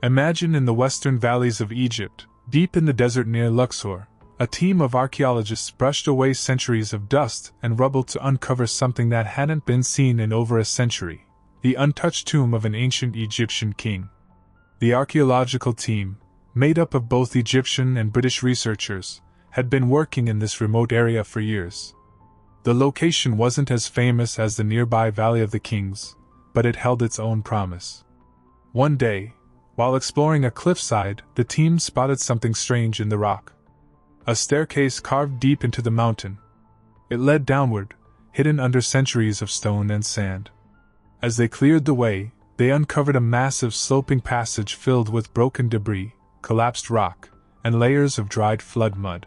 Imagine in the western valleys of Egypt, deep in the desert near Luxor, a team of archaeologists brushed away centuries of dust and rubble to uncover something that hadn't been seen in over a century: the untouched tomb of an ancient Egyptian king. The archaeological team, made up of both Egyptian and British researchers, had been working in this remote area for years. The location wasn't as famous as the nearby Valley of the Kings, but it held its own promise. One day, while exploring a cliffside, the team spotted something strange in the rock. A staircase carved deep into the mountain. It led downward, hidden under centuries of stone and sand. As they cleared the way, they uncovered a massive sloping passage filled with broken debris, collapsed rock, and layers of dried flood mud.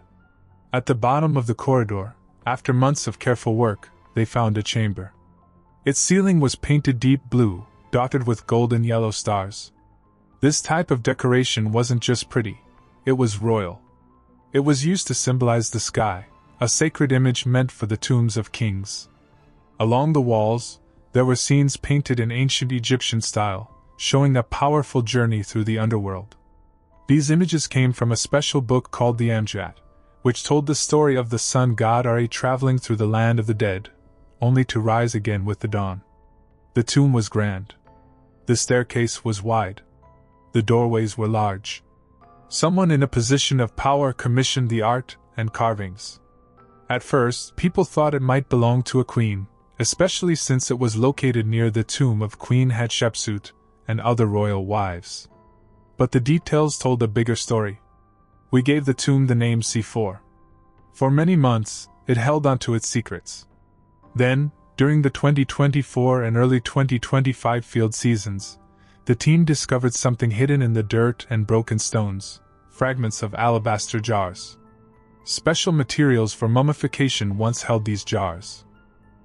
At the bottom of the corridor, after months of careful work, they found a chamber. Its ceiling was painted deep blue, dotted with golden yellow stars. This type of decoration wasn't just pretty, it was royal. It was used to symbolize the sky, a sacred image meant for the tombs of kings. Along the walls, there were scenes painted in ancient Egyptian style, showing a powerful journey through the underworld. These images came from a special book called the Amjad, which told the story of the sun god Ra traveling through the land of the dead, only to rise again with the dawn. The tomb was grand. The staircase was wide. The doorways were large. Someone in a position of power commissioned the art and carvings. At first, people thought it might belong to a queen, especially since it was located near the tomb of Queen Hatshepsut and other royal wives. But the details told a bigger story. We gave the tomb the name C4. For many months, it held onto its secrets. Then, during the 2024 and early 2025 field seasons, the team discovered something hidden in the dirt and broken stones: fragments of alabaster jars. Special materials for mummification once held these jars.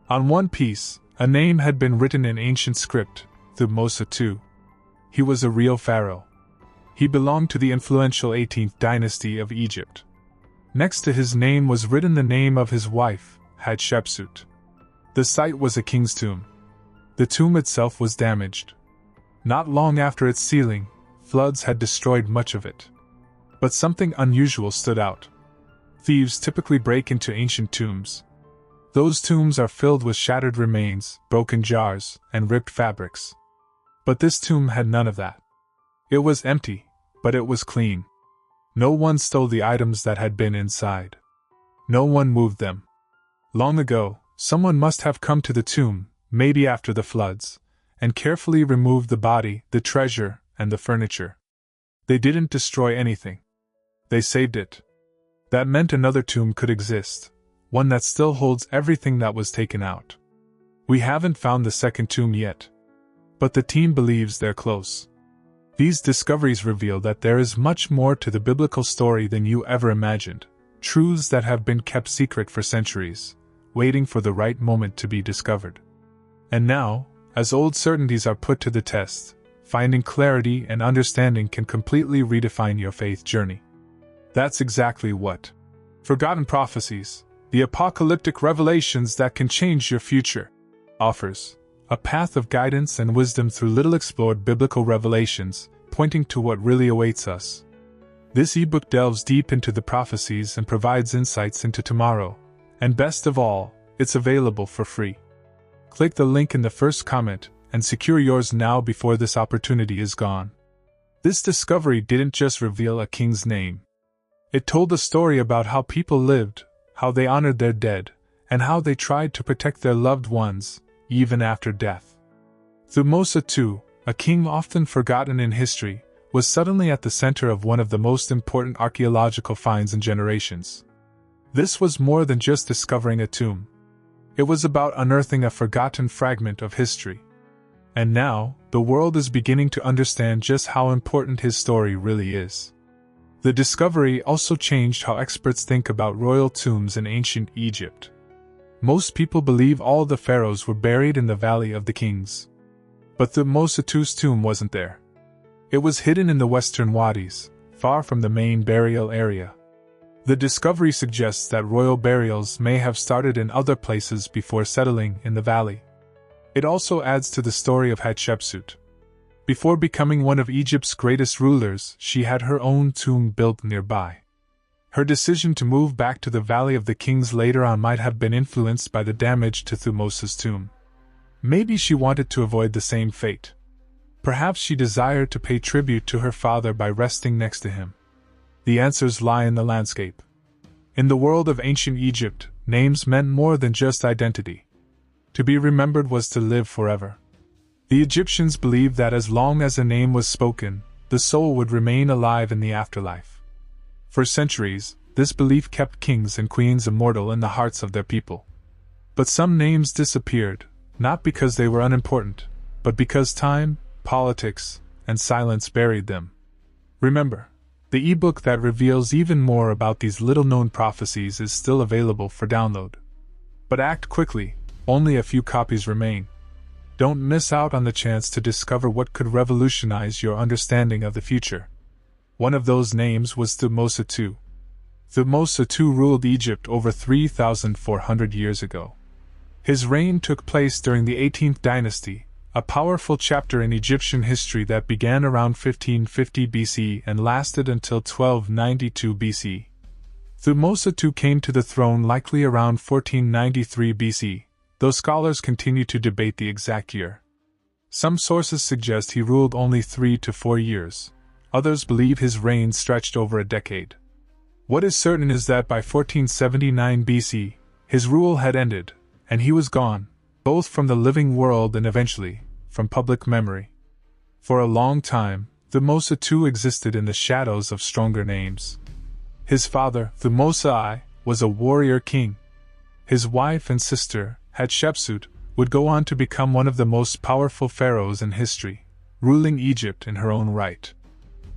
On one piece, a name had been written in ancient script, Thutmose II. He was a real pharaoh. He belonged to the influential 18th dynasty of Egypt. Next to his name was written the name of his wife, Hatshepsut. The site was a king's tomb. The tomb itself was damaged. Not long after its sealing, floods had destroyed much of it. But something unusual stood out. Thieves typically break into ancient tombs. Those tombs are filled with shattered remains, broken jars, and ripped fabrics. But this tomb had none of that. It was empty, but it was clean. No one stole the items that had been inside. No one moved them. Long ago, someone must have come to the tomb, maybe after the floods, and carefully removed the body, the treasure, and the furniture. They didn't destroy anything. They saved it. That meant another tomb could exist, one that still holds everything that was taken out. We haven't found the second tomb yet, but the team believes they're close. These discoveries reveal that there is much more to the biblical story than you ever imagined, truths that have been kept secret for centuries, waiting for the right moment to be discovered. And now, as old certainties are put to the test, finding clarity and understanding can completely redefine your faith journey. That's exactly what Forgotten Prophecies, the apocalyptic revelations that can change your future, offers: a path of guidance and wisdom through little explored biblical revelations, pointing to what really awaits us. This ebook delves deep into the prophecies and provides insights into tomorrow, and best of all, it's available for free. Click the link in the first comment and secure yours now before this opportunity is gone. This discovery didn't just reveal a king's name. It told a story about how people lived, how they honored their dead, and how they tried to protect their loved ones, even after death. Thutmose II, a king often forgotten in history, was suddenly at the center of one of the most important archaeological finds in generations. This was more than just discovering a tomb. It was about unearthing a forgotten fragment of history. And now, the world is beginning to understand just how important his story really is. The discovery also changed how experts think about royal tombs in ancient Egypt. Most people believe all the pharaohs were buried in the Valley of the Kings. But Thutmose II's tomb wasn't there. It was hidden in the western wadis, far from the main burial area. The discovery suggests that royal burials may have started in other places before settling in the valley. It also adds to the story of Hatshepsut. Before becoming one of Egypt's greatest rulers, she had her own tomb built nearby. Her decision to move back to the Valley of the Kings later on might have been influenced by the damage to Thutmose's tomb. Maybe she wanted to avoid the same fate. Perhaps she desired to pay tribute to her father by resting next to him. The answers lie in the landscape. In the world of ancient Egypt, names meant more than just identity. To be remembered was to live forever. The Egyptians believed that as long as a name was spoken, the soul would remain alive in the afterlife. For centuries, this belief kept kings and queens immortal in the hearts of their people. But some names disappeared, not because they were unimportant, but because time, politics, and silence buried them. Remember, the ebook that reveals even more about these little-known prophecies is still available for download. But act quickly, only a few copies remain. Don't miss out on the chance to discover what could revolutionize your understanding of the future. One of those names was Thutmose II. Thutmose II ruled Egypt over 3,400 years ago. His reign took place during the 18th dynasty, a powerful chapter in Egyptian history that began around 1550 BC and lasted until 1292 BC. Thutmose II came to the throne likely around 1493 BC, though scholars continue to debate the exact year. Some sources suggest he ruled only 3 to 4 years. Others believe his reign stretched over a decade. What is certain is that by 1479 BC, his rule had ended, and he was gone, both from the living world and eventually, from public memory. For a long time, Thutmose II existed in the shadows of stronger names. His father, Thutmose I, was a warrior king. His wife and sister, Hatshepsut, would go on to become one of the most powerful pharaohs in history, ruling Egypt in her own right.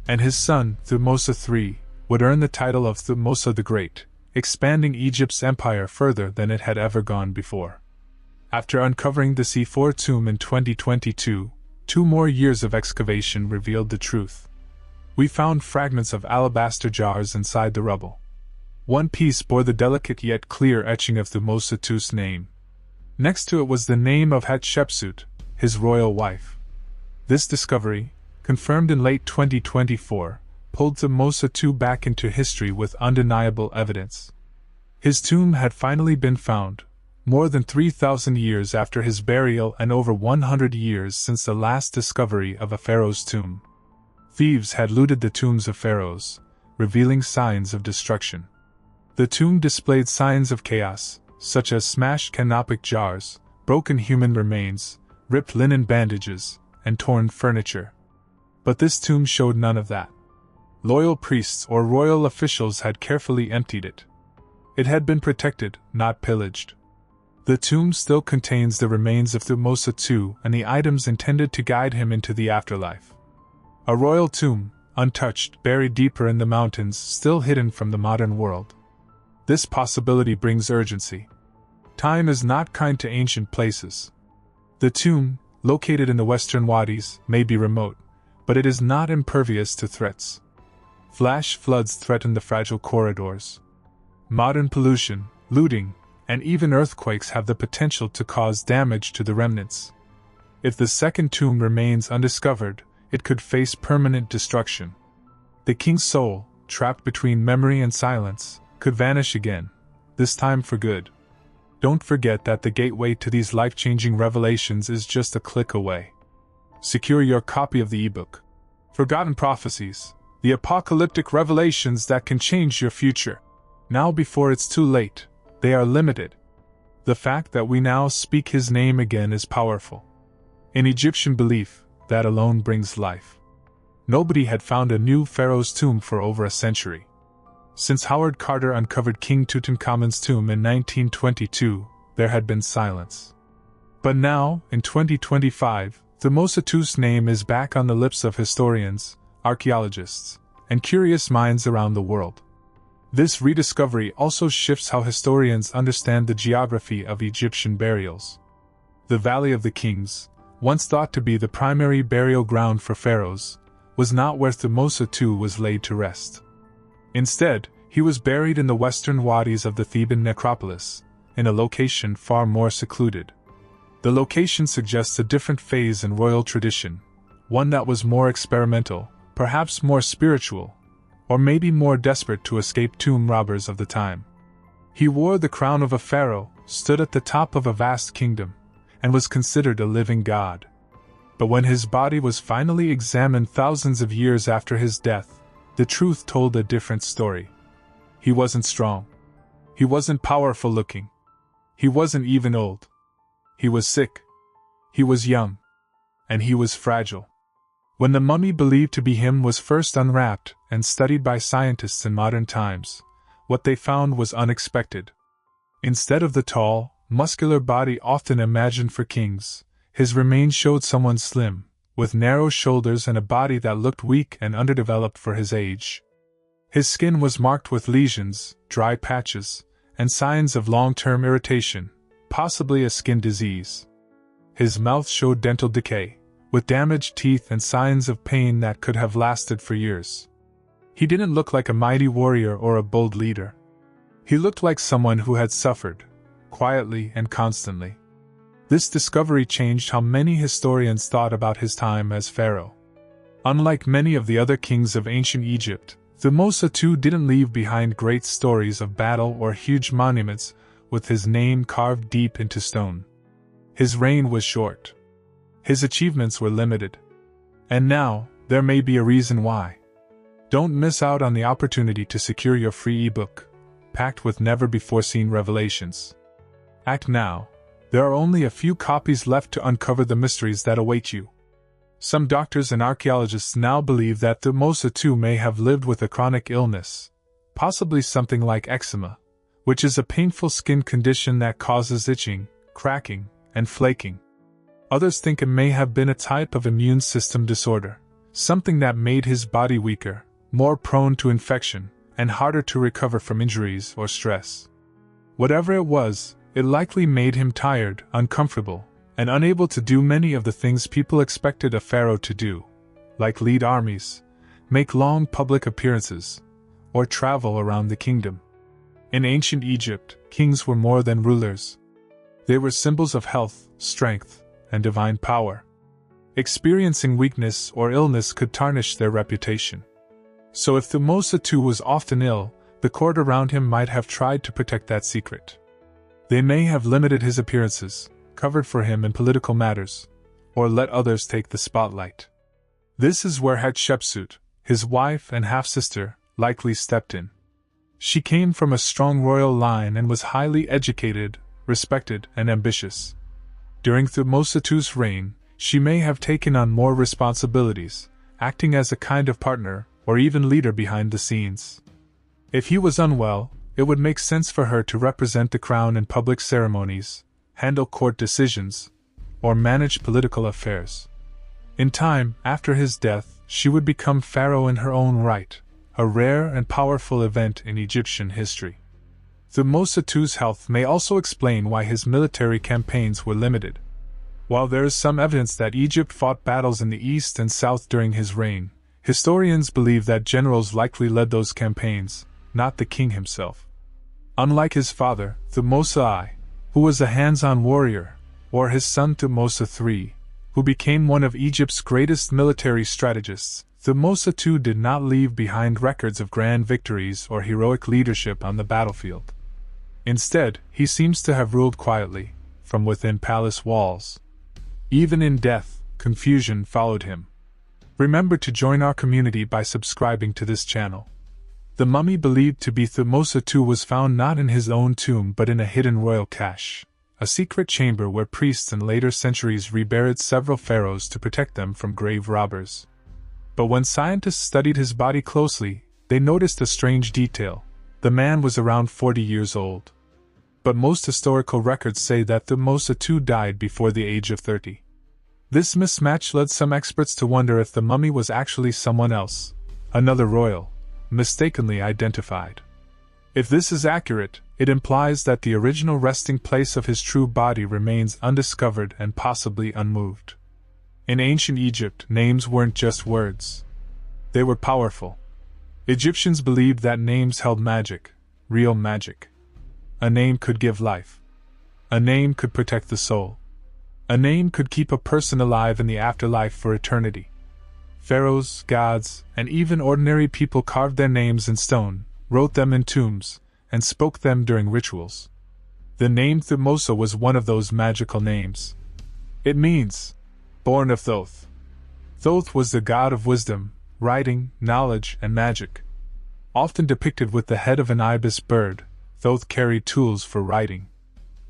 And his son, Thutmose III, would earn the title of Thutmose the Great, expanding Egypt's empire further than it had ever gone before. After uncovering the C4 tomb in 2022, 2 more years of excavation revealed the truth. We found fragments of alabaster jars inside the rubble. One piece bore the delicate yet clear etching of Thutmose II's name. Next to it was the name of Hatshepsut, his royal wife. This discovery, confirmed in late 2024, pulled Thutmose II back into history with undeniable evidence. His tomb had finally been found, more than 3,000 years after his burial and over 100 years since the last discovery of a pharaoh's tomb. Thieves had looted the tombs of pharaohs, revealing signs of destruction. The tomb displayed signs of chaos, such as smashed canopic jars, broken human remains, ripped linen bandages, and torn furniture. But this tomb showed none of that. Loyal priests or royal officials had carefully emptied it. It had been protected, not pillaged. The tomb still contains the remains of Thutmose II and the items intended to guide him into the afterlife. A royal tomb, untouched, buried deeper in the mountains, still hidden from the modern world. This possibility brings urgency. Time is not kind to ancient places. The tomb, located in the western wadis, may be remote, but it is not impervious to threats. Flash floods threaten the fragile corridors. Modern pollution, looting, and even earthquakes have the potential to cause damage to the remnants. If the second tomb remains undiscovered, it could face permanent destruction. The king's soul, trapped between memory and silence, could vanish again, this time for good. Don't forget that the gateway to these life-changing revelations is just a click away. Secure your copy of the ebook. Forgotten Prophecies, the apocalyptic revelations that can change your future. Now before it's too late. They are limited. The fact that we now speak his name again is powerful. In Egyptian belief, that alone brings life. Nobody had found a new pharaoh's tomb for over a century. Since Howard Carter uncovered King Tutankhamun's tomb in 1922, there had been silence. But now, in 2025, Thutmose II's name is back on the lips of historians, archaeologists, and curious minds around the world. This rediscovery also shifts how historians understand the geography of Egyptian burials. The Valley of the Kings, once thought to be the primary burial ground for pharaohs, was not where Thutmose II was laid to rest. Instead, he was buried in the western wadis of the Theban necropolis, in a location far more secluded. The location suggests a different phase in royal tradition, one that was more experimental, perhaps more spiritual, or maybe more desperate to escape tomb robbers of the time. He wore the crown of a pharaoh, stood at the top of a vast kingdom, and was considered a living god. But when his body was finally examined thousands of years after his death, the truth told a different story. He wasn't strong. He wasn't powerful looking. He wasn't even old. He was sick. He was young. And he was fragile. When the mummy believed to be him was first unwrapped and studied by scientists in modern times, what they found was unexpected. Instead of the tall, muscular body often imagined for kings, his remains showed someone slim, with narrow shoulders and a body that looked weak and underdeveloped for his age. His skin was marked with lesions, dry patches, and signs of long-term irritation, possibly a skin disease. His mouth showed dental decay, with damaged teeth and signs of pain that could have lasted for years. He didn't look like a mighty warrior or a bold leader. He looked like someone who had suffered, quietly and constantly. This discovery changed how many historians thought about his time as pharaoh. Unlike many of the other kings of ancient Egypt, Thutmose II didn't leave behind great stories of battle or huge monuments with his name carved deep into stone. His reign was short. His achievements were limited. And now, there may be a reason why. Don't miss out on the opportunity to secure your free ebook, packed with never-before-seen revelations. Act now. There are only a few copies left to uncover the mysteries that await you. Some doctors and archaeologists now believe that Thutmose II may have lived with a chronic illness, possibly something like eczema, which is a painful skin condition that causes itching, cracking, and flaking. Others think it may have been a type of immune system disorder, something that made his body weaker, more prone to infection, and harder to recover from injuries or stress. Whatever it was, it likely made him tired, uncomfortable, and unable to do many of the things people expected a pharaoh to do, like lead armies, make long public appearances, or travel around the kingdom. In ancient Egypt, kings were more than rulers. They were symbols of health, strength, and divine power. Experiencing weakness or illness could tarnish their reputation. So if Thutmose II was often ill, the court around him might have tried to protect that secret. They may have limited his appearances, covered for him in political matters, or let others take the spotlight. This is where Hatshepsut, his wife and half-sister, likely stepped in. She came from a strong royal line and was highly educated, respected, and ambitious. During Thutmose II's reign, she may have taken on more responsibilities, acting as a kind of partner or even leader behind the scenes. If he was unwell, it would make sense for her to represent the crown in public ceremonies, handle court decisions, or manage political affairs. In time, after his death, she would become pharaoh in her own right, a rare and powerful event in Egyptian history. Thutmose II's health may also explain why his military campaigns were limited. While there is some evidence that Egypt fought battles in the east and south during his reign, historians believe that generals likely led those campaigns, not the king himself. Unlike his father, Thutmose I, who was a hands-on warrior, or his son Thutmose III, who became one of Egypt's greatest military strategists, Thutmose II did not leave behind records of grand victories or heroic leadership on the battlefield. Instead, he seems to have ruled quietly, from within palace walls. Even in death, confusion followed him. Remember to join our community by subscribing to this channel. The mummy believed to be Thutmose II was found not in his own tomb but in a hidden royal cache, a secret chamber where priests in later centuries reburied several pharaohs to protect them from grave robbers. But when scientists studied his body closely, they noticed a strange detail. The man was around 40 years old. But most historical records say that Thutmose II died before the age of 30. This mismatch led some experts to wonder if the mummy was actually someone else, another royal, mistakenly identified. If this is accurate, it implies that the original resting place of his true body remains undiscovered and possibly unmoved. In ancient Egypt, names weren't just words. They were powerful. Egyptians believed that names held magic, real magic. A name could give life. A name could protect the soul. A name could keep a person alive in the afterlife for eternity. Pharaohs, gods, and even ordinary people carved their names in stone, wrote them in tombs, and spoke them during rituals. The name Thutmose was one of those magical names. It means, born of Thoth. Thoth was the god of wisdom, writing, knowledge, and magic. Often depicted with the head of an ibis bird, Thoth carried tools for writing.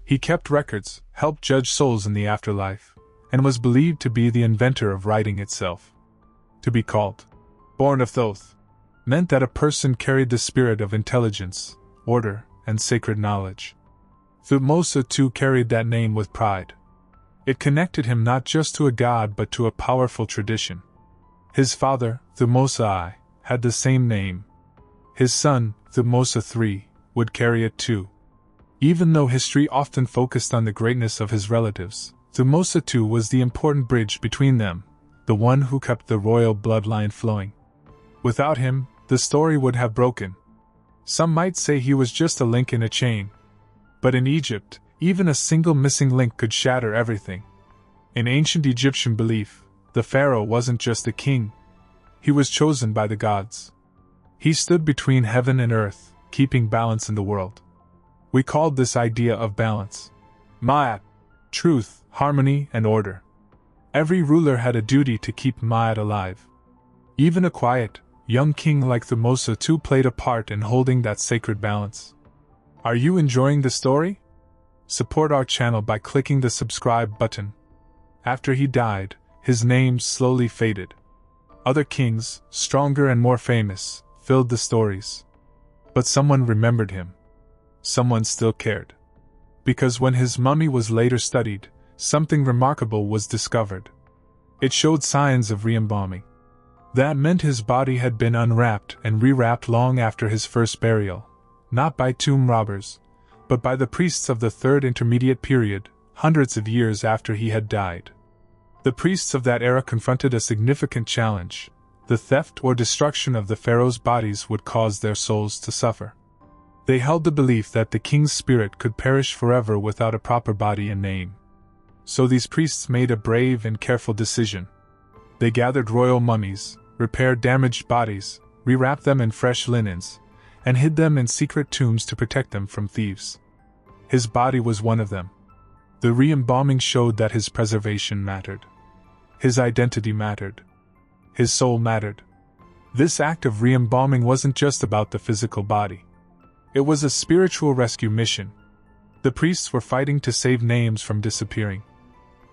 He kept records, helped judge souls in the afterlife, and was believed to be the inventor of writing itself. To be called born of Thoth meant that a person carried the spirit of intelligence, order, and sacred knowledge. Thutmose too carried that name with pride. It connected him not just to a god but to a powerful tradition. His father, Thutmose I, had the same name. His son, Thutmose III, would carry it too. Even though history often focused on the greatness of his relatives, Thutmose II was the important bridge between them, the one who kept the royal bloodline flowing. Without him, the story would have broken. Some might say he was just a link in a chain. But in Egypt, even a single missing link could shatter everything. In ancient Egyptian belief, the pharaoh wasn't just a king. He was chosen by the gods. He stood between heaven and earth, keeping balance in the world. We called this idea of balance Ma'at, truth, harmony, and order. Every ruler had a duty to keep Ma'at alive. Even a quiet, young king like Thutmose II played a part in holding that sacred balance. Are you enjoying the story? Support our channel by clicking the subscribe button. After he died, his name slowly faded. Other kings, stronger and more famous, filled the stories. But someone remembered him. Someone still cared. Because when his mummy was later studied, something remarkable was discovered. It showed signs of re-embalming. That meant his body had been unwrapped and rewrapped long after his first burial, not by tomb robbers, but by the priests of the Third Intermediate Period, hundreds of years after he had died. The priests of that era confronted a significant challenge. The theft or destruction of the pharaoh's bodies would cause their souls to suffer. They held the belief that the king's spirit could perish forever without a proper body and name. So these priests made a brave and careful decision. They gathered royal mummies, repaired damaged bodies, rewrapped them in fresh linens, and hid them in secret tombs to protect them from thieves. His body was one of them. The re-embalming showed that his preservation mattered. His identity mattered. His soul mattered. This act of re-embalming wasn't just about the physical body. It was a spiritual rescue mission. The priests were fighting to save names from disappearing.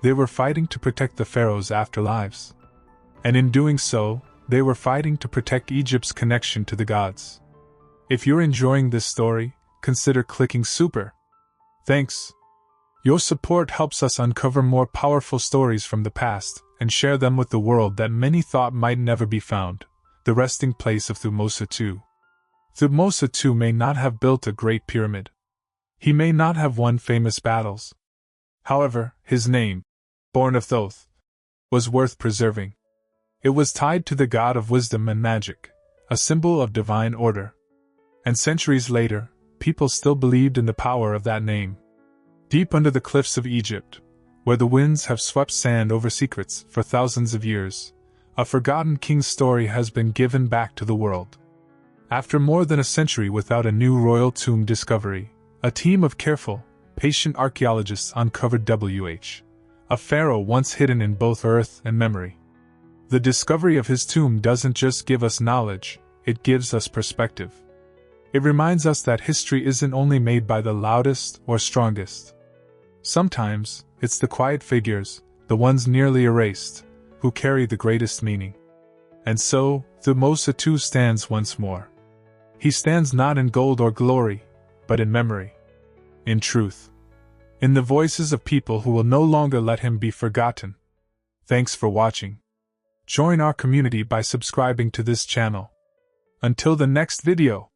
They were fighting to protect the pharaoh's afterlives. And in doing so, they were fighting to protect Egypt's connection to the gods. If you're enjoying this story, consider clicking super. Thanks. Your support helps us uncover more powerful stories from the past and share them with the world that many thought might never be found, the resting place of Thutmose II. Thutmose II may not have built a great pyramid. He may not have won famous battles. However, his name, born of Thoth, was worth preserving. It was tied to the god of wisdom and magic, a symbol of divine order. And centuries later, people still believed in the power of that name. Deep under the cliffs of Egypt, where the winds have swept sand over secrets for thousands of years, a forgotten king's story has been given back to the world. After more than a century without a new royal tomb discovery, a team of careful, patient archaeologists uncovered a pharaoh once hidden in both earth and memory. The discovery of his tomb doesn't just give us knowledge, it gives us perspective. It reminds us that history isn't only made by the loudest or strongest. Sometimes, it's the quiet figures, the ones nearly erased, who carry the greatest meaning. And so, Thutmose II stands once more. He stands not in gold or glory, but in memory. In truth. In the voices of people who will no longer let him be forgotten. Thanks for watching. Join our community by subscribing to this channel. Until the next video.